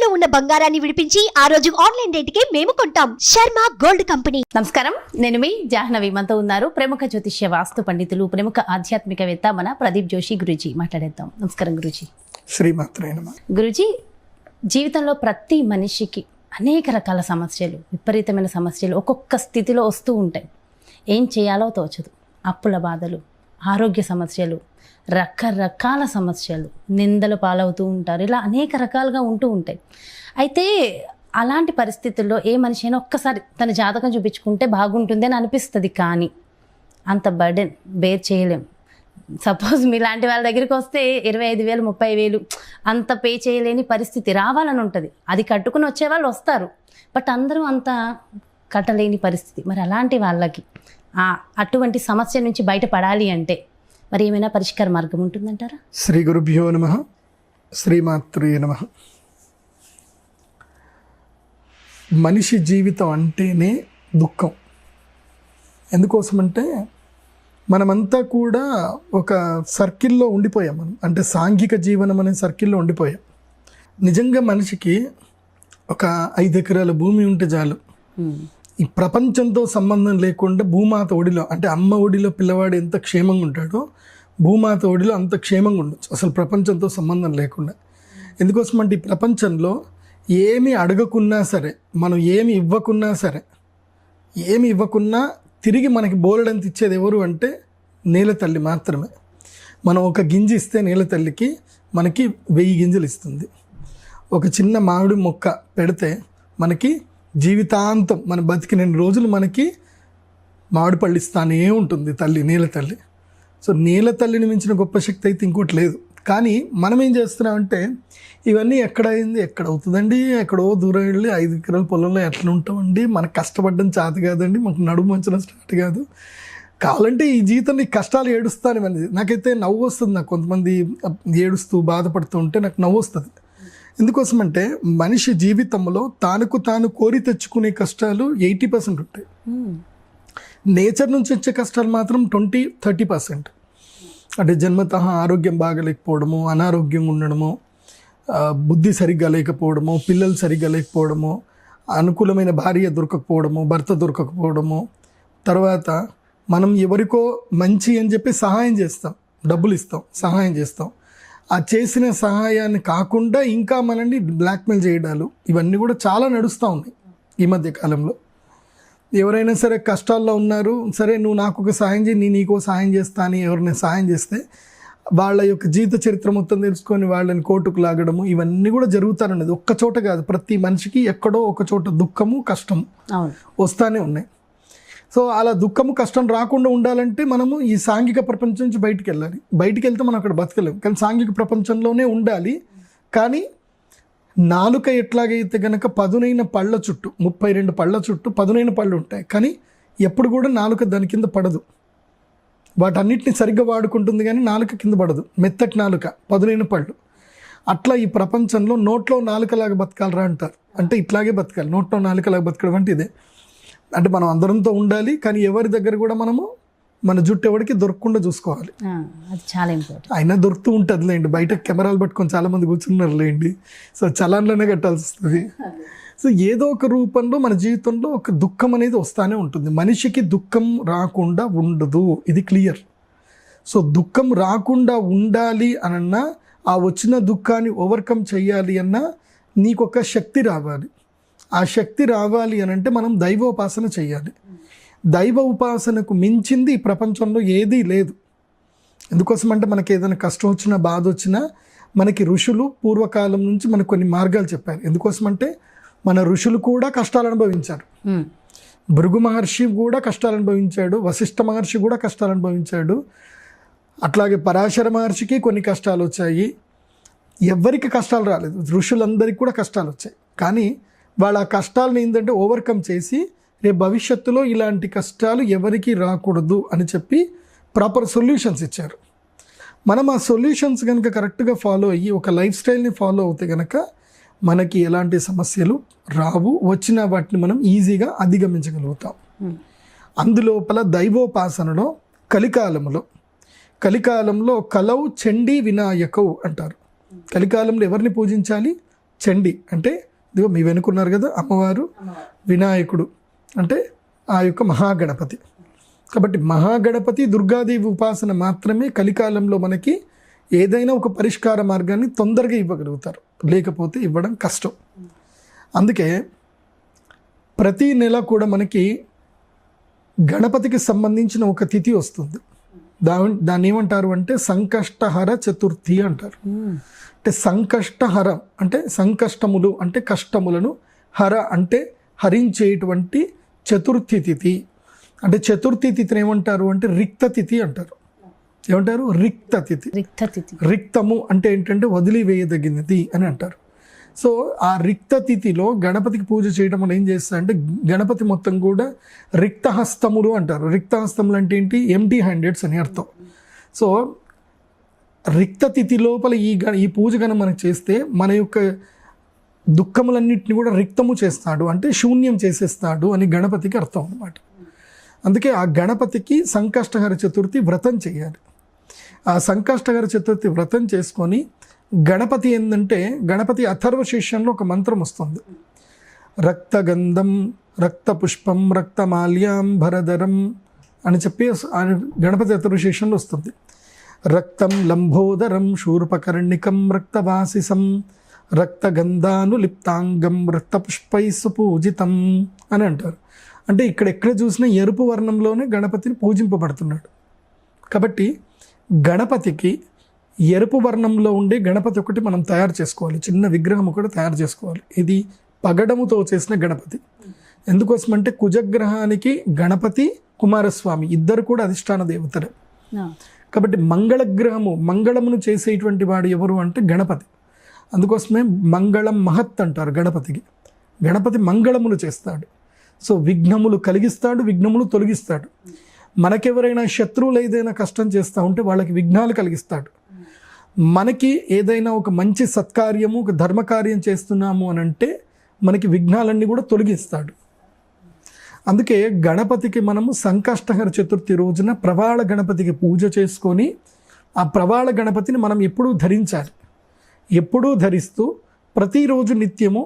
తాకట్టులో ఉన్న బంగారాన్ని విడిపించి ఆ రోజు ఆన్లైన్ రేటుకే మేము కొంటాం. Sharma gold company. నమస్కారం, నేను మీ జాహ్నవి. మనతో ఉన్నారు ప్రముఖ జ్యోతిష్య వాస్తు పండితులు, ప్రముఖ ఆధ్యాత్మికవేత్త మన ప్రదీప్ జోషి గురూజీ. మాట్లాడేద్దాం. నమస్కారం గురూజీ. శ్రీమాత్రే నమః. గురూజీ, జీవితంలో ప్రతి మనిషికి అనేక రకాల సమస్యలు, విపరీతమైన సమస్యలు ఒక్కొక్క స్థితిలో వస్తూ ఉంటాయి. ఏం చేయాలో తోచదు. అప్పుల బాధలు, ఆరోగ్య సమస్యలు, రకరకాల సమస్యలు, నిందలు పాలవుతూ ఉంటారు. ఇలా అనేక రకాలుగా ఉంటూ ఉంటాయి. అయితే అలాంటి పరిస్థితుల్లో ఏ మనిషి అయినా ఒక్కసారి తన జాతకం చూపించుకుంటే బాగుంటుంది అని అనిపిస్తుంది. కానీ అంత బర్డెన్ బేర్ చేయలేం. సపోజ్ మీలాంటి వాళ్ళ దగ్గరికి వస్తే 25,000 30,000 అంత పే చేయలేని పరిస్థితి రావాలని ఉంటుంది. అది కట్టుకుని వచ్చే వాళ్ళు వస్తారు, బట్ అందరూ అంత కట్టలేని పరిస్థితి. మరి అలాంటి వాళ్ళకి అటువంటి సమస్య నుంచి బయటపడాలి అంటే మరి ఏమైనా పరిష్కార మార్గం ఉంటుందంటారా? శ్రీ గురుభ్యో నమః. శ్రీమాత్రే నమః. మనిషి జీవితం అంటేనే దుఃఖం. ఎందుకోసమంటే మనమంతా కూడా ఒక సర్కిల్లో ఉండిపోయాం. మనం అంటే సాంఘిక జీవనం అనే సర్కిల్లో ఉండిపోయాం. నిజంగా మనిషికి ఒక 5 ఎకరాల భూమి ఉంటే చాలు. ఈ ప్రపంచంతో సంబంధం లేకుండా భూమాత ఒడిలో, అంటే అమ్మ ఒడిలో పిల్లవాడు ఎంత క్షేమంగా ఉంటాడో భూమాత ఒడిలో అంత క్షేమంగా ఉండొచ్చు, అసలు ప్రపంచంతో సంబంధం లేకుండా. ఎందుకోసమంటే ఈ ప్రపంచంలో ఏమి అడగకున్నా సరే, మనం ఏమి ఇవ్వకున్నా తిరిగి మనకి బోలెడంత ఇచ్చేది ఎవరు అంటే నేల తల్లి మాత్రమే. మనం ఒక గింజ ఇస్తే నేల తల్లికి మనకి 1000 గింజలు ఇస్తుంది. ఒక చిన్న మామిడి మొక్క పెడితే మనకి జీవితాంతం, మన బతికిన రోజులు మనకి మామిడి పళ్ళు ఇస్తానే ఉంటుంది తల్లి, నేల తల్లి. సో నేల తల్లిని మించిన గొప్ప శక్తి అయితే ఇంకోటి లేదు. కానీ మనం ఏం చేస్తున్నామంటే ఇవన్నీ ఎక్కడ అవుతుందండి, ఎక్కడో దూరం వెళ్ళి 5 ఎకరాల పొలంలో ఎట్లా ఉంటామండి, మనకు కష్టపడడం చేత కాదండి, మనకు నడుము వంచడం స్టార్ట్ కాదు, కావాలంటే ఈ జీవితంలో ఈ కష్టాలు ఏడుస్తాను అనేది. నాకైతే నవ్వు వస్తుంది. నాకు కొంతమంది ఏడుస్తూ బాధపడుతూ ఉంటే నాకు నవ్వు వస్తుంది. ఎందుకోసమంటే మనిషి జీవితంలో తాను కోరి తెచ్చుకునే కష్టాలు 80% ఉంటాయి. నేచర్ నుంచి వచ్చే కష్టాలు మాత్రం 20-30%. అంటే జన్మతః ఆరోగ్యం బాగలేకపోవడము, అనారోగ్యంగా ఉండడము, బుద్ధి సరిగ్గా లేకపోవడము, పిల్లలు సరిగ్గా లేకపోవడము, అనుకూలమైన భార్య దొరకకపోవడము, భర్త దొరకకపోవడము, తర్వాత మనం ఎవరికో మంచి అని చెప్పి సహాయం చేస్తాం, డబ్బులు ఇస్తాం, సహాయం చేస్తాం. ఆ చేసిన సహాయాన్ని కాకుండా ఇంకా మనల్ని బ్లాక్మెయిల్ చేయడాలు, ఇవన్నీ కూడా చాలా నడుస్తూ ఉన్నాయి ఈ మధ్య కాలంలో. ఎవరైనా సరే కష్టాల్లో ఉన్నారు, సరే నువ్వు నాకు ఒక సహాయం చేయి, నేను నీకో సహాయం చేస్తా అని ఎవరైనా సహాయం చేస్తే వాళ్ళ యొక్క జీవిత చరిత్ర మొత్తం తెలుసుకొని వాళ్ళని కోర్టుకు లాగడము, ఇవన్నీ కూడా జరుగుతానన్నది. ఒక్క చోట కాదు, ప్రతి మనిషికి ఎక్కడో ఒక చోట దుఃఖము కష్టము వస్తానే ఉన్నాయి. సో అలా దుఃఖము కష్టం రాకుండా ఉండాలంటే మనము ఈ సాంఘిక ప్రపంచం నుంచి బయటికి వెళ్ళాలి. బయటికి వెళ్తే మనం అక్కడ బతకలేము, కానీ సాంఘిక ప్రపంచంలోనే ఉండాలి. కానీ నాలుక ఎట్లాగైతే కనుక పదునైన పళ్ళ చుట్టూ, 32 పళ్ళ చుట్టూ పదునైన పళ్ళు ఉంటాయి, కానీ ఎప్పుడు కూడా నాలుక దాని కింద పడదు. వాటన్నిటిని సరిగ్గా వాడుకుంటుంది కానీ నాలుక కింద పడదు. మెత్తటి నాలుక, పదునైన పళ్ళు. అట్లా ఈ ప్రపంచంలో నోట్లో నాలుకలాగా బతకాలరా అంటారు. అంటే ఇట్లాగే బతకాలి, నోట్లో నాలుకలాగా బతకడం అంటే ఇదే. అంటే మనం అందరంతో ఉండాలి, కానీ ఎవరి దగ్గర కూడా మనము మన జుట్టు ఎవరికి దొరకకుండా చూసుకోవాలి. అది చాలా ఇంపార్టెంట్. అయినా దొరుకుతూ ఉంటుంది లేండి, బయట కెమెరాలు పట్టుకొని చాలామంది కూర్చున్నారు లేండి. సో చలాన్లోనే కట్టాల్సి వస్తుంది. సో ఏదో ఒక రూపంలో మన జీవితంలో ఒక దుఃఖం అనేది వస్తూనే ఉంటుంది. మనిషికి దుఃఖం రాకుండా ఉండదు, ఇది క్లియర్. సో దుఃఖం రాకుండా ఉండాలి అనన్నా, ఆ వచ్చిన దుఃఖాన్ని ఓవర్కమ్ చేయాలి అన్నా నీకు ఒక శక్తి రావాలి. ఆ శక్తి రావాలి అని అంటే మనం దైవోపాసన చేయాలి. దైవ ఉపాసనకు మించింది ఈ ప్రపంచంలో ఏదీ లేదు. ఎందుకోసం అంటే మనకి ఏదైనా కష్టం వచ్చినా, బాధ వచ్చినా మనకి ఋషులు పూర్వకాలం నుంచి మనకు కొన్ని మార్గాలు చెప్పారు. ఎందుకోసం అంటే మన ఋషులు కూడా కష్టాలు అనుభవించారు. భృగు మహర్షి కూడా కష్టాలు అనుభవించాడు, వశిష్ఠ మహర్షి కూడా కష్టాలు అనుభవించాడు, అట్లాగే పరాశర మహర్షికి కొన్ని కష్టాలు వచ్చాయి. ఎవరికి కష్టాలు రాలేదు, ఋషులందరికీ కూడా కష్టాలు వచ్చాయి. కానీ వాళ్ళ ఆ కష్టాలను ఏంటంటే ఓవర్కమ్ చేసి రేపు భవిష్యత్తులో ఇలాంటి కష్టాలు ఎవరికి రాకూడదు అని చెప్పి ప్రాపర్ సొల్యూషన్స్ ఇచ్చారు. మనం ఆ సొల్యూషన్స్ కనుక కరెక్ట్గా ఫాలో అయ్యి ఒక లైఫ్ స్టైల్ని ఫాలో అవుతే కనుక మనకి ఎలాంటి సమస్యలు రావు, వచ్చిన వాటిని మనం ఈజీగా అధిగమించగలుగుతాం. అందులోపల దైవోపాసనలో కలికాలంలో కలౌ చండీ వినాయకౌ అంటారు. కలికాలంలో ఎవరిని పూజించాలి? చండి అంటే ఇదిగో మీ వెనుకున్నారు కదా అమ్మవారు, వినాయకుడు అంటే ఆ యొక్క మహాగణపతి. కాబట్టి మహాగణపతి దుర్గాదేవి ఉపాసన మాత్రమే కలికాలంలో మనకి ఏదైనా ఒక పరిష్కార మార్గాన్ని తొందరగా ఇవ్వగలుగుతారు, లేకపోతే ఇవ్వడం కష్టం. అందుకే ప్రతి నెల కూడా మనకి గణపతికి సంబంధించిన ఒక తిథి వస్తుంది. దాన్ని ఏమంటారు అంటే సంకష్టహర చతుర్థి అంటారు. అంటే సంకష్టహరం అంటే సంకష్టములు అంటే కష్టములను, హర అంటే హరించేటువంటి చతుర్థి తిథి. అంటే చతుర్థి తిథిని ఏమంటారు అంటే రిక్త తిథి అంటారు. ఏమంటారు? రిక్త తిథి. రిక్తము అంటే ఏంటంటే వదిలివేయదగినది అని అంటారు. సో ఆ రిక్త తిథిలో గణపతికి పూజ చేయడం వల్ల ఏం చేస్తారంటే గణపతి మొత్తం కూడా రిక్తహస్తములు అంటారు. రిక్తహస్తములు అంటే ఏంటి? ఎంటీ హ్యాండెడ్స్ అని అర్థం. సో రిక్త తిథి లోపల ఈ పూజ కనుక మనకు చేస్తే మన యొక్క దుఃఖములన్నింటినీ కూడా రిక్తము చేస్తాడు, అంటే శూన్యం చేసేస్తాడు అని గణపతికి అర్థం అన్నమాట. అందుకే ఆ గణపతికి సంకష్టహర చతుర్థి వ్రతం చేయాలి. ఆ సంకష్టహర చతుర్థి వ్రతం చేసుకొని గణపతి ఏంటంటే గణపతి అథర్వ శీర్షంలో ఒక మంత్రం వస్తుంది. రక్తగంధం రక్తపుష్పం రక్తమాల్యాంబరధరం అని చెప్పి గణపతి అథర్వ శీర్షంలో వస్తుంది. రక్తం లంబోదరం శూర్పకర్ణికం రక్తవాసిసం రక్తగంధానులిప్తాంగం రక్తపుష్పైసు పూజితం అని అంటారు. అంటే ఎక్కడ చూసినా ఎరుపు వర్ణంలోనే గణపతిని పూజింపబడుతున్నాడు. కాబట్టి గణపతికి ఎరుపు వర్ణంలో ఉండే గణపతి ఒకటి మనం తయారు చేసుకోవాలి, చిన్న విగ్రహం ఒకటి తయారు చేసుకోవాలి. ఇది పగడముతో చేసిన గణపతి. ఎందుకోసమంటే కుజగ్రహానికి గణపతి కుమారస్వామి ఇద్దరు కూడా అధిష్టాన దేవతలే. కాబట్టి మంగళమును చేసేటువంటి వాడు ఎవరు అంటే గణపతి. అందుకోసమే మంగళం మహత్ అంటారు గణపతికి. గణపతి మంగళములు చేస్తాడు. సో విఘ్నములు కలిగిస్తాడు, విఘ్నములు తొలగిస్తాడు. మనకెవరైనా శత్రువులు ఏదైనా కష్టం చేస్తూ ఉంటే వాళ్ళకి విఘ్నాలు కలిగిస్తాడు. మనకి ఏదైనా ఒక మంచి సత్కార్యము, ఒక ధర్మకార్యం చేస్తున్నాము అని అంటే మనకి విఘ్నాలన్నీ కూడా తొలగిస్తాడు. అందుకే గణపతికి మనము సంకష్టహర చతుర్థి రోజున ప్రవాళ గణపతికి పూజ చేసుకొని ఆ ప్రవాళ గణపతిని మనం ఎప్పుడూ ధరించాలి. ఎప్పుడూ ధరిస్తూ ప్రతిరోజు నిత్యము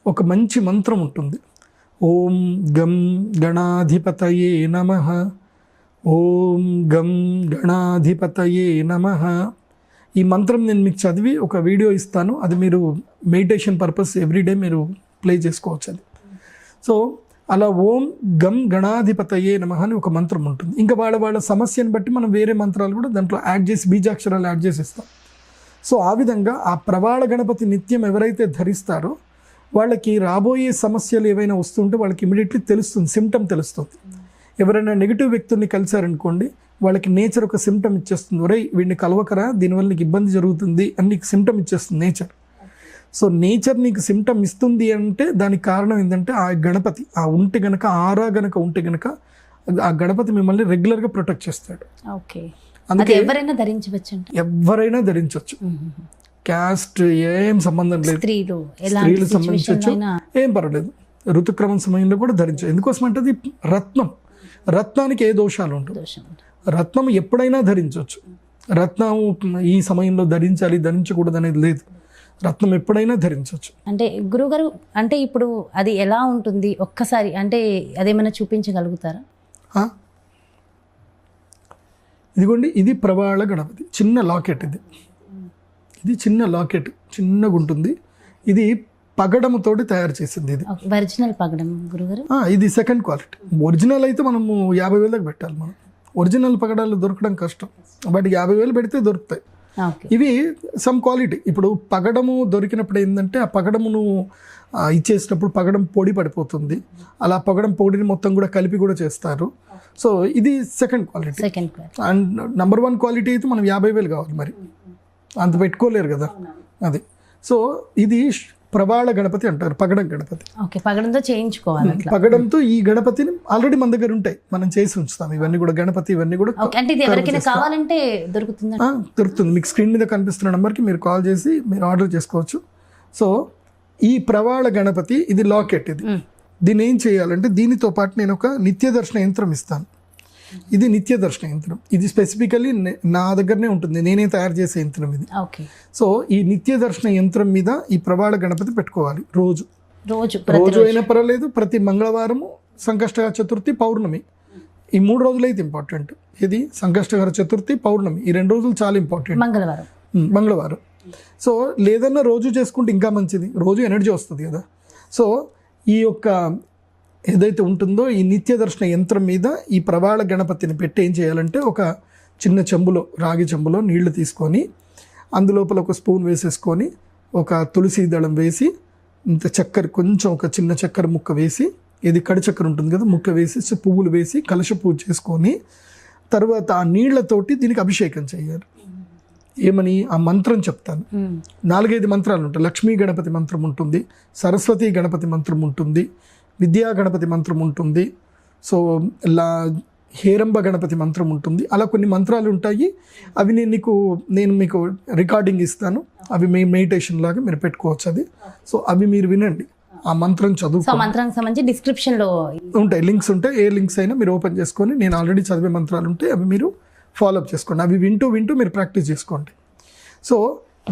ఒక మంచి మంత్రం ఉంటుంది. ఓం గం గణాధిపతయే నమః, ఓం గం గణాధిపతయే నమః. ఈ మంత్రం నేను మీకు చదివి ఒక వీడియో ఇస్తాను, అది మీరు మెడిటేషన్ పర్పస్ ఎవ్రీడే మీరు ప్లే చేసుకోవచ్చు అది. సో అలా ఓం గం గణాధిపతయే నమః అని ఒక మంత్రం ఉంటుంది. ఇంకా వాళ్ళ సమస్యను బట్టి మనం వేరే మంత్రాలు కూడా దాంట్లో యాడ్ చేసి బీజాక్షరాలు యాడ్ చేసి ఇస్తాం. సో ఆ విధంగా ఆ ప్రవాళ గణపతి నిత్యం ఎవరైతే ధరిస్తారో వాళ్ళకి రాబోయే సమస్యలు ఏవైనా వస్తుంటే వాళ్ళకి ఇమీడియట్లీ తెలుస్తుంది, సిమ్టమ్ తెలుస్తుంది. ఎవరైనా నెగిటివ్ వ్యక్తుల్ని కలిసారనుకోండి, వాళ్ళకి నేచర్ ఒక సిమ్టమ్ ఇచ్చేస్తుంది. ఒరే వీడిని కలవకరా, దీనివల్ల నీకు ఇబ్బంది జరుగుతుంది అని నీకు సిమ్టమ్ ఇచ్చేస్తుంది నేచర్. సో నేచర్ నీకు సిమ్టమ్ ఇస్తుంది అంటే దానికి కారణం ఏంటంటే ఆ గణపతి ఉంటే గనక, ఆరా గనక ఉంటే గనక ఆ గణపతి మిమ్మల్ని రెగ్యులర్గా ప్రొటెక్ట్ చేస్తాడు. ఓకే, అందుకే ఎవరైనా ధరించవచ్చు. క్యాస్ట్ ఏం సంబంధం లేదు, స్త్రీలు సంబంధించవచ్చు, ఏం పర్వాలేదు. ఋతుక్రమం సమయంలో కూడా ధరించవచ్చు. ఎందుకోసం అంటే అది రత్నానికి ఏ దోషాలు ఉండవు. రత్నం ఎప్పుడైనా ధరించవచ్చు. రత్నం ఈ సమయంలో ధరించకూడదు అనేది లేదు. రత్నం ఎప్పుడైనా ధరించవచ్చు. అంటే గురుగారు, అంటే ఇప్పుడు అది ఎలా ఉంటుంది ఒక్కసారి అంటే అదేమైనా చూపించగలుగుతారా? ఇదిగోండి, ఇది ప్రవాళ గణపతి చిన్న లాకెట్. ఇది చిన్న లాకెట్, చిన్నగా ఉంటుంది. ఇది పగడముతోటి తయారు చేసింది. ఇది ఒరిజినల్ పగడం గురుగారు. ఇది సెకండ్ క్వాలిటీ. ఒరిజినల్ అయితే మనము 50,000 పెట్టాలి. మనం ఒరిజినల్ పగడాలు దొరకడం కష్టం, బట్ 50,000 పెడితే దొరుకుతాయి. ఇవి సమ్ క్వాలిటీ. ఇప్పుడు పగడము దొరికినప్పుడు ఏంటంటే ఆ పగడమును ఇచ్చేసినప్పుడు పగడం పొడి పడిపోతుంది. అలా పగడం పొడిని మొత్తం కూడా కలిపి కూడా చేస్తారు. సో ఇది second quality. And number 1 quality అయితే మనం 50,000 కావాలి, మరి అంత పెట్టుకోలేరు కదా అది. సో ఇది ప్రవాళ గణపతి అంటారు, పగడం గణపతి. పగడంతో చేయించుకోవాలి. పగడంతో ఈ గణపతిని ఆల్రెడీ మన దగ్గర ఉంటాయి, మనం చేసి ఉంచుతాం. ఇవన్నీ కూడా గణపతి ఇవన్నీ కూడా కావాలంటే దొరుకుతుంది. మీకు స్క్రీన్ మీద కనిపిస్తున్న నెంబర్కి మీరు కాల్ చేసి మీరు ఆర్డర్ చేసుకోవచ్చు. సో ఈ ప్రవాళ గణపతి ఇది లాకెట్. దీన్ని ఏం చేయాలంటే దీనితో పాటు నేను ఒక నిత్య దర్శన యంత్రం ఇస్తాను. ఇది నిత్య దర్శన యంత్రం. ఇది స్పెసిఫికలీ నా దగ్గరనే ఉంటుంది, నేనే తయారు చేసే యంత్రం ఇది. ఓకే. సో ఈ నిత్య దర్శన యంత్రం మీద ఈ ప్రవాళ గణపతి పెట్టుకోవాలి రోజు రోజు అయినా పర్వాలేదు. ప్రతి మంగళవారము, సంకష్టహర చతుర్థి, పౌర్ణమి, ఈ 3 రోజులు అయితే ఇంపార్టెంట్. ఇది సంకష్టహర చతుర్థి, పౌర్ణమి, ఈ 2 రోజులు చాలా ఇంపార్టెంట్. మంగళవారం. సో లేదన్నా రోజు చేసుకుంటే ఇంకా మంచిది, రోజు ఎనర్జీ వస్తుంది కదా. సో ఈ యొక్క ఏదైతే ఉంటుందో ఈ నిత్య దర్శన యంత్రం మీద ఈ ప్రవాళ గణపతిని పెట్టి ఏం చేయాలంటే, ఒక చిన్న చెంబులో, రాగి చెంబులో నీళ్లు తీసుకొని అందులోపల ఒక స్పూన్ వేసేసుకొని ఒక తులసి దళం వేసి, ఇంత చక్కెర, కొంచెం ఒక చిన్న చక్కెర ముక్క వేసి, ఇది కడి చక్కెర ఉంటుంది కదా, ముక్క వేసి పువ్వులు వేసి కలశ పూజ చేసుకొని తర్వాత ఆ నీళ్లతోటి దీనికి అభిషేకం చేయాలి. ఏమని ఆ మంత్రం చెప్తాను. 4-5 మంత్రాలు ఉంటాయి. లక్ష్మీ గణపతి మంత్రం ఉంటుంది, సరస్వతి గణపతి మంత్రం ఉంటుంది, విద్యా గణపతి మంత్రం ఉంటుంది, సో హేరంబ గణపతి మంత్రం ఉంటుంది. అలా కొన్ని మంత్రాలు ఉంటాయి. అవి నేను మీకు రికార్డింగ్ ఇస్తాను. అవి మీ మెడిటేషన్ లాగా మీరు పెట్టుకోవచ్చు అది. సో అవి మీరు వినండి, ఆ మంత్రం చదువు. మంత్రానికి సంబంధించి డిస్క్రిప్షన్లో ఉంటాయి, లింక్స్ ఉంటాయి. ఏ లింక్స్ అయినా మీరు ఓపెన్ చేసుకొని, నేను ఆల్రెడీ చదివే మంత్రాలు ఉంటాయి, అవి మీరు ఫాలోఅప్ చేసుకోండి. అవి వింటూ మీరు ప్రాక్టీస్ చేసుకోండి. సో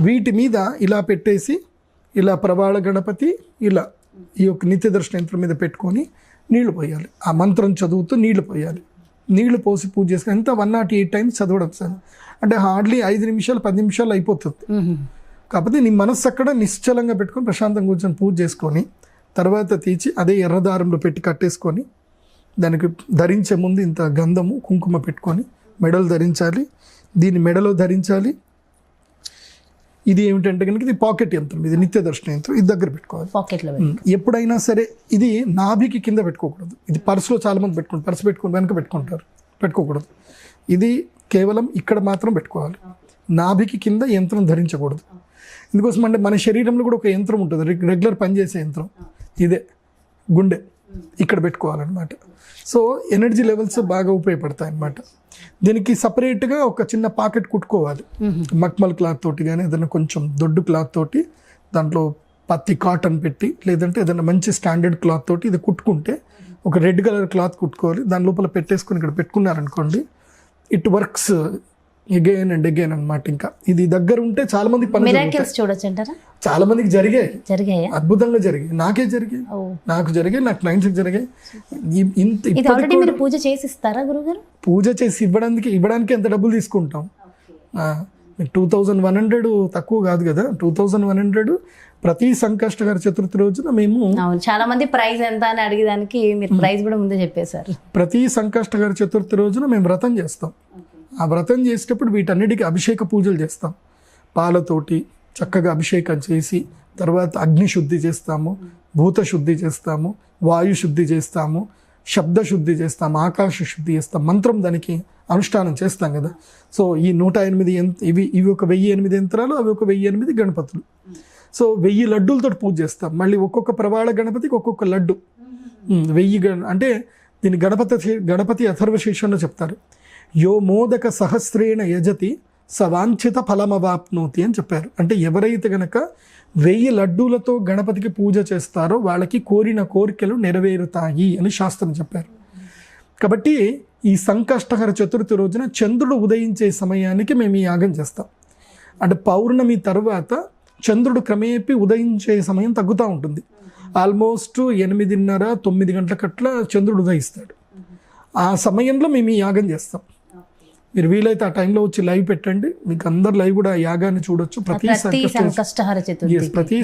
వీటి మీద ఇలా పెట్టేసి, ఇలా ప్రవాళ గణపతి ఇలా ఈ యొక్క నిత్య దర్శన యంత్రం మీద పెట్టుకొని నీళ్లు పోయాలి. ఆ మంత్రం చదువుతూ నీళ్లు పోయాలి. నీళ్లు పోసి పూజ చేసుకుని ఎంత 108 టైమ్స్ చదవడం సార్. అంటే హార్డ్లీ 5 నిమిషాలు 10 నిమిషాలు అయిపోతుంది. కాకపోతే నీ మనస్సు అక్కడ నిశ్చలంగా పెట్టుకొని ప్రశాంతంగా కూర్చొని పూజ చేసుకొని తర్వాత తీసి అదే ఎర్రదారంలో పెట్టి కట్టేసుకొని, దానికి ధరించే ముందు ఇంత గంధము కుంకుమ పెట్టుకొని మెడలు ధరించాలి. దీన్ని మెడలో ధరించాలి. ఇది ఏమిటంటే కనుక ఇది పాకెట్ యంత్రం, ఇది నిత్య దర్శన యంత్రం. ఇది దగ్గర పెట్టుకోవాలి పాకెట్లో. ఎప్పుడైనా సరే ఇది నాభికి కింద పెట్టుకోకూడదు. ఇది పర్సులో చాలా మంది పెట్టుకుంటారు, పర్సు పెట్టుకుని వెనక పెట్టుకోకూడదు. ఇది కేవలం ఇక్కడ మాత్రం పెట్టుకోవాలి. నాభికి కింద యంత్రం ధరించకూడదు. ఎందుకోసం అంటే మన శరీరంలో కూడా ఒక యంత్రం ఉంటుంది, రెగ్యులర్ పనిచేసే యంత్రం. ఇదే గుండె ఇక్కడ పెట్టుకోవాలన్నమాట. సో ఎనర్జీ లెవెల్స్ బాగా ఉపయోగపడతాయి అన్నమాట. దీనికి సపరేట్గా ఒక చిన్న పాకెట్ కుట్టుకోవాలి. మక్మల్ క్లాత్ తోటి కానీ ఏదైనా కొంచెం దొడ్డు క్లాత్ తోటి, దాంట్లో పత్తి కాటన్ పెట్టి, లేదంటే ఏదైనా మంచి స్టాండర్డ్ క్లాత్ తోటి ఇది కుట్టుకుంటే, ఒక రెడ్ కలర్ క్లాత్ కుట్టుకోవాలి. దాని లోపల పెట్టేసుకొని ఇక్కడ పెట్టుకున్నారనుకోండి, it works again and again అనమాట. ఇంకా ఇది దగ్గర ఉంటే చాలా మందికి చూడొచ్చు, చాలా మందికి జరిగాయి, అద్భుతంగా జరిగాయి. నాకు జరిగాయి, నాకు క్లయింట్స్కి జరిగాయి. ఇంత పూజ చేసి ఇస్తారా గురుగారు? పూజ చేసి ఇవ్వడానికి ఎంత డబ్బులు తీసుకుంటాం? 2100 తక్కువ కాదు కదా. 2100 ప్రతి సంకష్టహర చతుర్థి రోజున మేము, చాలా మంది ప్రైస్ ఎంత అని అడిగేదానికి మీరు ప్రైస్ కూడా ముందే చెప్పేశారు. ప్రతి సంకష్టహర చతుర్థి రోజున మేము వ్రతం చేస్తాం. ఆ వ్రతం చేసేటప్పుడు వీటన్నిటికీ అభిషేక పూజలు చేస్తాం. పాలతోటి చక్కగా అభిషేకం చేసి, తర్వాత అగ్ని శుద్ధి చేస్తాము, భూత శుద్ధి చేస్తాము, వాయు శుద్ధి చేస్తాము, శబ్ద శుద్ధి చేస్తాం, ఆకాశ శుద్ధి చేస్తాం. మంత్రం దానికి అనుష్ఠానం చేస్తాం కదా. సో ఈ 108 ఇవి ఒక 1008 యంత్రాలు, అవి ఒక 1008 గణపతులు. సో 1000 లడ్డూలతో పూజ చేస్తాం. మళ్ళీ ఒక్కొక్క ప్రవాళ గణపతికి ఒక్కొక్క లడ్డు. 1000 అంటే దీన్ని గణపతి అథర్వశీర్షంలో చెప్తారు. యో మోదక సహస్రేణ యజతి సవాంఛిత ఫలమవాప్నోతి అని చెప్పారు. అంటే ఎవరైతే గనక 1000 లడ్డూలతో గణపతికి పూజ చేస్తారో వాళ్ళకి కోరిన కోరికలు నెరవేరుతాయి అని శాస్త్రం చెప్పారు. కాబట్టి ఈ సంకష్టహర చతుర్థి రోజున చంద్రుడు ఉదయించే సమయానికి మేము ఈ యాగం చేస్తాం. అంటే పౌర్ణమి తర్వాత చంద్రుడు క్రమేపీ ఉదయించే సమయం తగ్గుతూ ఉంటుంది. ఆల్మోస్ట్ 8:30-9 గంటలకట్లా చంద్రుడు ఉదయిస్తాడు. ఆ సమయంలో మేము ఈ యాగం చేస్తాం. మీరు వీలైతే ఆ టైంలో వచ్చి లైవ్ పెట్టండి, మీకు అందరు లైవ్ కూడా యాగాన్ని చూడొచ్చు. ప్రతి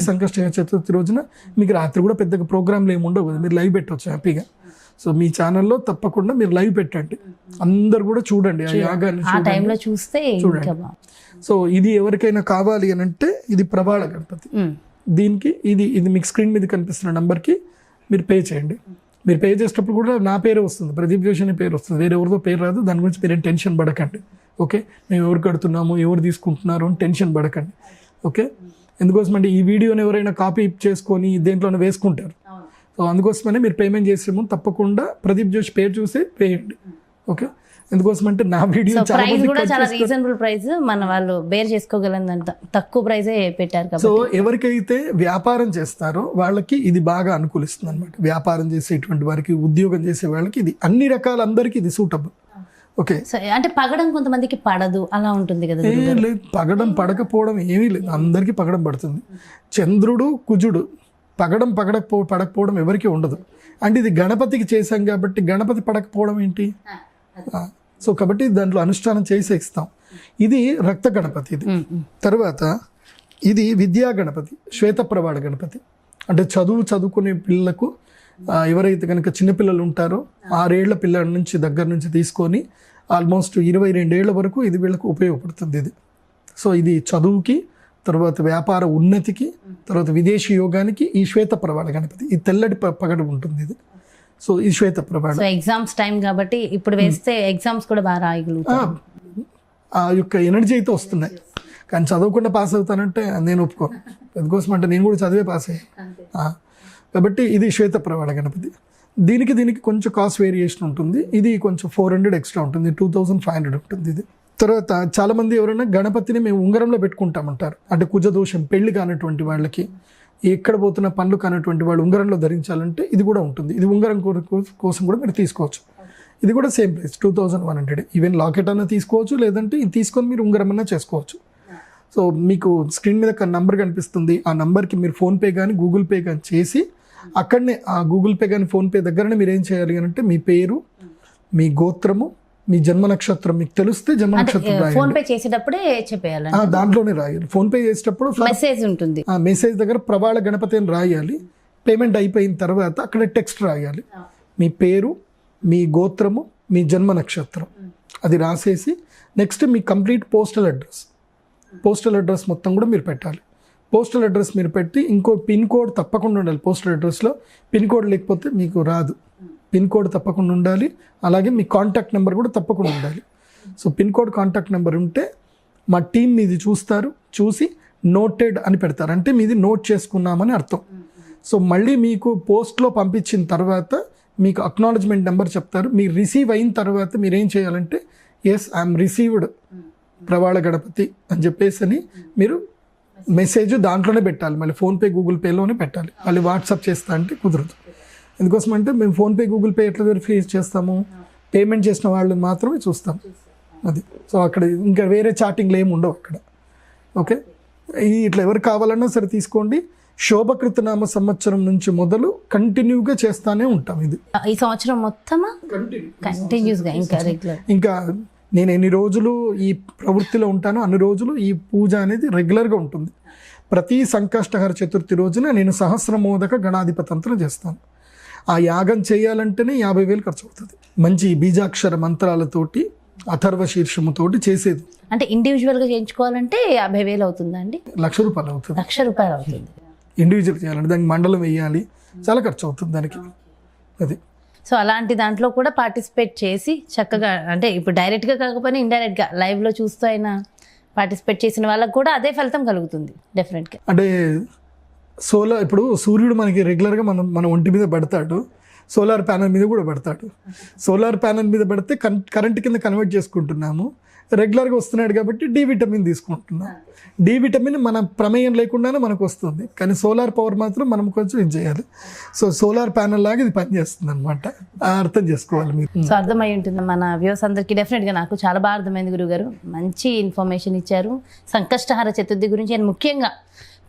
సంకష్టహర చతుర్థి రోజున మీకు రాత్రి కూడా పెద్దగా ప్రోగ్రాంలు ఏమి ఉండవు, మీరు లైవ్ పెట్టవచ్చు హ్యాపీగా. సో మీ ఛానల్లో తప్పకుండా మీరు లైవ్ పెట్టండి, అందరు కూడా చూడండి ఆ యాగాన్ని చూడండి. సో ఇది ఎవరికైనా కావాలి అని అంటే ఇది ప్రవాళ గణపతి. దీనికి ఇది మీకు స్క్రీన్ మీద కనిపిస్తున్న నంబర్కి మీరు పే చేయండి. మీరు పే చేసేటప్పుడు కూడా నా పేరే వస్తుంది, ప్రదీప్ జోషి అనే పేరు వస్తుంది, వేరే ఎవరితో పేరు రాదు. దాని గురించి మీరేం టెన్షన్ పడకండి. ఓకే, మేము ఎవరు కడుతున్నాము, ఎవరు తీసుకుంటున్నారు అని టెన్షన్ పడకండి. ఓకే, ఎందుకోసం అంటే ఈ వీడియోని ఎవరైనా కాపీ చేసుకొని దేంట్లోనే వేసుకుంటారు. సో అందుకోసమనే మీరు పేమెంట్ చేసే ముందు తప్పకుండా ప్రదీప్ జోషి పేరు చూసి వేయండి. ఓకే, ఎందుకోసం అంటే నా వీడియో చాలా రీజనబుల్ ప్రైస్, మన వాళ్ళు బేర్ చేసుకోగలంత తక్కువ ప్రైజే పెట్టారు. సో ఎవరికైతే వ్యాపారం చేస్తారో వాళ్ళకి ఇది బాగా అనుకూలిస్తుంది అనమాట. వ్యాపారం చేసేటువంటి వారికి, ఉద్యోగం చేసే వాళ్ళకి ఇది అన్ని రకాల అందరికీ ఇది సూటబుల్. ఓకే, సో అంటే పగడం కొంతమందికి పడదు అలా ఉంటుంది కదా. ఏం లేదు, పగడం పడకపోవడం ఏమీ లేదు, అందరికీ పగడం పడుతుంది. చంద్రుడు కుజుడు పగడం పడకపోవడం ఎవరికీ ఉండదు. అంటే ఇది గణపతికి చేశాం కాబట్టి గణపతి పడకపోవడం ఏంటి? సో కాబట్టి దాంట్లో అనుష్ఠానం చేసి ఇస్తాం. ఇది రక్త గణపతి. ఇది తర్వాత ఇది విద్యా గణపతి, శ్వేతప్రవాళ గణపతి. అంటే చదువుకునే పిల్లలకు ఎవరైతే కనుక చిన్నపిల్లలు ఉంటారో 6 ఏళ్ల పిల్లల నుంచి దగ్గర నుంచి తీసుకొని ఆల్మోస్ట్ 22 ఏళ్ల వరకు ఇది వీళ్ళకు ఉపయోగపడుతుంది ఇది. సో ఇది చదువుకి, తర్వాత వ్యాపార ఉన్నతికి, తర్వాత విదేశీ యోగానికి ఈ శ్వేతప్రవాళ గణపతి. ఈ తెల్లటి పగడం ఉంటుంది ఇది. సో ఈ శ్వేతప్రవాళ ఎగ్జామ్స్ టైం కాబట్టి ఇప్పుడు వేస్తే ఎగ్జామ్స్ కూడా బాగా రాయగలుగుతారు. ఆ యొక్క ఎనర్జీ అయితే వస్తున్నాయి. కానీ చదవకుండా పాస్ అవుతానంటే నేను ఒప్పుకోను. అందుకోసం అంటే నేను కూడా చదివే పాస్ అయ్యాను. కాబట్టి ఇది శ్వేతప్రవాళ గణపతి. దీనికి కొంచెం కాస్ట్ వేరియేషన్ ఉంటుంది. ఇది కొంచెం 400 ఎక్స్ట్రా ఉంటుంది, 2500 ఉంటుంది ఇది. తర్వాత చాలామంది ఎవరైనా గణపతిని మేము ఉంగరంలో పెట్టుకుంటామంటారు. అంటే కుజదోషం, పెళ్లి కానటువంటి వాళ్ళకి, ఎక్కడ పోతున్న పనులు కానటువంటి వాళ్ళు ఉంగరంలో ధరించాలంటే ఇది కూడా ఉంటుంది. ఇది ఉంగరం కోసం కూడా మీరు తీసుకోవచ్చు. ఇది కూడా సేమ్ ప్రైస్ 2100. ఈవెన్ లాకెట్ అన్నా తీసుకోవచ్చు, లేదంటే ఇది తీసుకొని మీరు ఉంగరం అన్నా చేసుకోవచ్చు. సో మీకు స్క్రీన్ మీద నంబర్ కనిపిస్తుంది. ఆ నంబర్కి మీరు ఫోన్పే కానీ గూగుల్ పే కానీ చేసి అక్కడనే ఆ గూగుల్ పే కానీ ఫోన్పే దగ్గరనే మీరు ఏం చేయాలి అంటే మీ పేరు, మీ గోత్రము, మీ జన్మ నక్షత్రం మీకు తెలిస్తే జన్మ నక్షత్రం ఫోన్ పే చేసేటప్పుడే చెప్పేయాలి, దాంట్లోనే రాయాలి. ఫోన్ పే చేసేటప్పుడు మెసేజ్ ఉంటుంది, ఆ మెసేజ్ దగ్గర ప్రవాళ గణపతి అని రాయాలి. పేమెంట్ అయిపోయిన తర్వాత అక్కడ టెక్స్ట్ రాయాలి. మీ పేరు, మీ గోత్రము, మీ జన్మ నక్షత్రం అది రాసేసి నెక్స్ట్ మీ కంప్లీట్ పోస్టల్ అడ్రస్ మొత్తం కూడా మీరు పెట్టాలి. పోస్టల్ అడ్రస్ మీరు పెట్టి ఇంకో పిన్ కోడ్ తప్పకుండా ఉండాలి. పోస్టల్ అడ్రస్లో పిన్ కోడ్ లేకపోతే మీకు రాదు. పిన్ కోడ్ తప్పకుండా ఉండాలి. అలాగే మీ కాంటాక్ట్ నెంబర్ కూడా తప్పకుండా ఉండాలి. So pin code, contact number ఉంటే మా టీం మీది చూస్తారు, చూసి నోటెడ్ అని పెడతారు. అంటే మీది నోట్ చేసుకున్నామని అర్థం. సో మళ్ళీ మీకు పోస్ట్లో పంపించిన తర్వాత మీకు అక్నాలజ్మెంట్ నెంబర్ చెప్తారు. మీరు రిసీవ్ అయిన తర్వాత మీరు ఏం చేయాలంటే ఎస్ ఐఎమ్ రిసీవ్డ్ ప్రవాళ గణపతి అని చెప్పేసి మీరు మెసేజ్ దాంట్లోనే పెట్టాలి. మళ్ళీ ఫోన్పే గూగుల్ పేలోనే పెట్టాలి. మళ్ళీ వాట్సాప్ చేస్తా అంటే కుదరదు. ఎందుకోసం అంటే మేము ఫోన్పే గూగుల్ పే ఎట్లా వెరిఫై చేస్తాము, పేమెంట్ చేసిన వాళ్ళని మాత్రమే చూస్తాం. అది సో అక్కడ ఇంకా వేరే చాటింగ్లు ఏమి ఉండవు అక్కడ. ఓకే, ఇట్లా ఎవరు కావాలన్నా సరే తీసుకోండి. శోభకృత నామ సంవత్సరం నుంచి మొదలు కంటిన్యూగా చేస్తానే ఉంటాం. ఇది ఈ సంవత్సరం మొత్తం కంటిన్యూస్గా ఇంకా నేను ఎన్ని రోజులు ఈ ప్రవృత్తిలో ఉంటానో అన్ని రోజులు ఈ పూజ అనేది రెగ్యులర్గా ఉంటుంది. ప్రతి సంకష్టహర చతుర్థి రోజున నేను సహస్రమోదక గణాధిపతంత్రం చేస్తాను. ఆ యాగం చేయాలంటేనే 50,000 ఖర్చు అవుతుంది. మంచి బీజాక్షర మంత్రాలతోటి, అథర్వ శీర్షముతోటి చేసేది. అంటే ఇండివిజువల్గా చేయించుకోవాలంటే 50,000 అవుతుందా అండి? ₹1,00,000 అవుతుంది. ₹1,00,000 అవుతుంది. ఇండివిజువల్ చేయాలంటే దానికి మండలం వేయాలి, చాలా ఖర్చు అవుతుంది దానికి. అది సో అలాంటి దాంట్లో కూడా పార్టిసిపేట్ చేసి చక్కగా, అంటే ఇప్పుడు డైరెక్ట్గా కాకపోయినా ఇండైరెక్ట్గా లైవ్లో చూస్తూ అయినా పార్టిసిపేట్ చేసిన వాళ్ళకు కూడా అదే ఫలితం కలుగుతుంది డెఫినెట్గా. అంటే ఇప్పుడు సూర్యుడు మనకి రెగ్యులర్గా మన ఒంటి మీద పడతాడు, సోలార్ ప్యానల్ మీద కూడా పడతాడు. సోలార్ ప్యానల్ మీద పడితే కరెంట్ కింద కన్వర్ట్ చేసుకుంటున్నాము. రెగ్యులర్గా వస్తున్నాడు కాబట్టి డి విటమిన్ తీసుకుంటున్నాం. డి విటమిన్ మన ప్రమేయం లేకుండానే మనకు వస్తుంది. కానీ సోలార్ పవర్ మాత్రం మనం కొంచెం ఇది చేయాలి. సో సోలార్ ప్యానల్ లాగా ఇది పనిచేస్తుంది అనమాట. అర్థం చేసుకోవాలి మీరు. సో అర్థమై ఉంటుంది మన వ్యూవర్స్ అందరికీ. డెఫినెట్గా నాకు చాలా బాగా అర్థమైంది గురుగారు. మంచి ఇన్ఫర్మేషన్ ఇచ్చారు సంకష్టహార చతుర్థి గురించి. అండ్ ముఖ్యంగా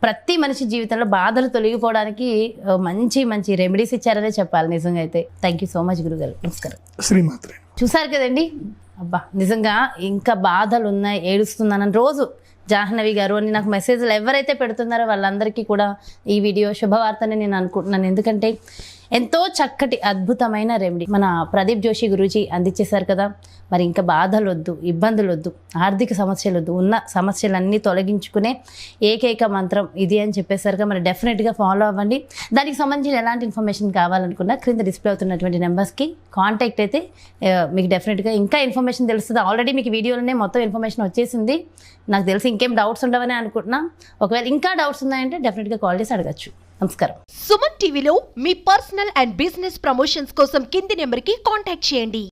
ప్రతి మనిషి జీవితంలో బాధలు తొలగిపోవడానికి మంచి మంచి రెమెడీస్ ఇచ్చారనే చెప్పాలి నిజంగా. అయితే థ్యాంక్ యూ సో మచ్ గురుగారు. నమస్కారం. శ్రీమాత్రే. చూసారు కదండి, అబ్బా నిజంగా ఇంకా బాధలు ఉన్నాయి, ఏడుస్తున్నానని రోజు జాహ్నవి గారు అని నాకు మెసేజ్లు ఎవరైతే పెడుతున్నారో వాళ్ళందరికీ కూడా ఈ వీడియో శుభవార్తని నేను అనుకుంటున్నాను. ఎందుకంటే ఎంతో చక్కటి అద్భుతమైన రెమెడీ మన ప్రదీప్ జోషి గురూజీ అందించేశారు కదా. మరి ఇంకా బాధలు వద్దు, ఇబ్బందులు వద్దు, ఆర్థిక సమస్యలు వద్దు, ఉన్న సమస్యలన్నీ తొలగించుకునే ఏకైక మంత్రం ఇది అని చెప్పేశారు కదా. మరి డెఫినెట్గా ఫాలో అవ్వండి. దానికి సంబంధించిన ఎలాంటి ఇన్ఫర్మేషన్ కావాలనుకున్నా క్రింద డిస్ప్లే అవుతున్నటువంటి నెంబర్స్కి కాంటాక్ట్ అయితే మీకు డెఫినెట్గా ఇంకా ఇన్ఫర్మేషన్ తెలుస్తుంది. ఆల్రెడీ మీకు వీడియోలోనే మొత్తం ఇన్ఫర్మేషన్ వచ్చేసింది. నాకు తెలిసి ఇంకేం డౌట్స్ ఉండవని అనుకుంటున్నా. ఒకవేళ ఇంకా డౌట్స్ ఉన్నాయంటే డెఫినెట్గా కాల్ చేసి అడగచ్చు. నమస్కారం. సుమన్ టీవీలో మీ పర్సనల్ అండ్ బిజినెస్ ప్రమోషన్స్ కోసం కింది నెంబర్కి కాంటాక్ట్ చేయండి.